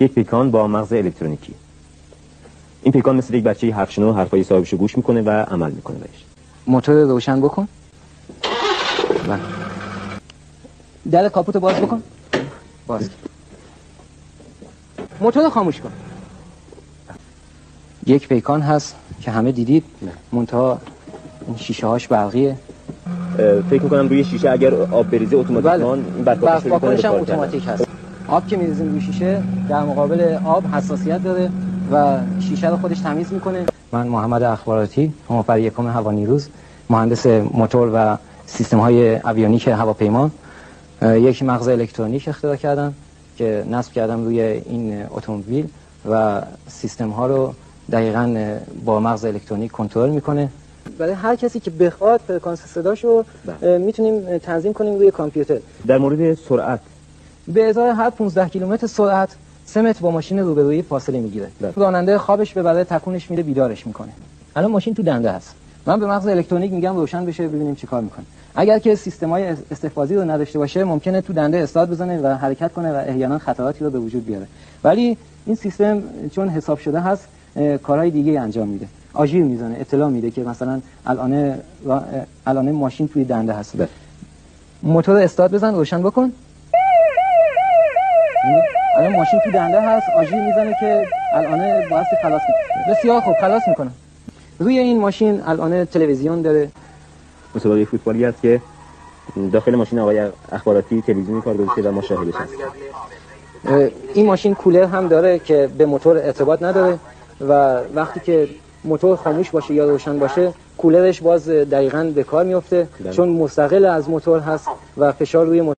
یک پیکان با مغز الکترونیکی. این پیکان مثل یک بچه حرف شنو حرفای صاحبشو گوش میکنه و عمل میکنه بهش. موتور روشن بکن. بله. در کاپوتو باز بکن. باز. موتور خاموش کن. یک پیکان هست که همه دیدید، منتها این شیشه هاش برقیه. فکر میکنم روی شیشه اگر آب بریزه اتوماتیکاً این برق هم اتوماتیک هست. آب که میریزیم روی شیشه در مقابل آب حساسیت داره و شیشه رو خودش تمیز میکنه. من محمد اخباراتی، همافر یکم هوانیروز، مهندس موتور و سیستم های اویونیک هواپیما، یک مغز الکترونیک اختراع کردم که نصب کردم روی این اتومبیل و سیستم ها رو دقیقاً با مغز الکترونیک کنترل میکنه. برای هر کسی که بخواد فرکانس صداشو میتونیم تنظیم کنیم روی کامپیوتر. در مورد سرعت، به ازای هر 15 کیلومتر سرعت 3 متر با ماشین روبرویی فاصله میگیره. راننده خوابش ببره تکونش میده بیدارش میکنه. الان ماشین تو دنده هست. من به مغز الکترونیک میگم روشن بشه ببینیم چیکار میکنه. اگر که سیستم‌های استحفاظی رو نداشته باشه ممکنه تو دنده استارت بزنه و حرکت کنه و احیانا خطراتی رو به وجود بیاره. ولی این سیستم چون حساب شده هست کارهای دیگه انجام میده. آژیر میزنه، اطلاع میده که مثلا الان ماشین توی دنده هست. موتور استارت بزن، روشن بکن. الان ماشین توی دنده هست، آژیر میزنه که الان باعث خلاص میشه. بسیار خوب، خلاص میکنه. روی این ماشین الان تلویزیون داره. مسابقه فوتبالی هست که داخل ماشین آقای اخباراتی تلویزیونی کار گذاشته و ما شاهدش هستیم. این ماشین کولر هم داره که به موتور ارتباط نداره و وقتی که موتور خاموش باشه یا روشن باشه کولرش باز دقیقاً به کار میفته چون مستقل از موتور هست و فشار روی موتور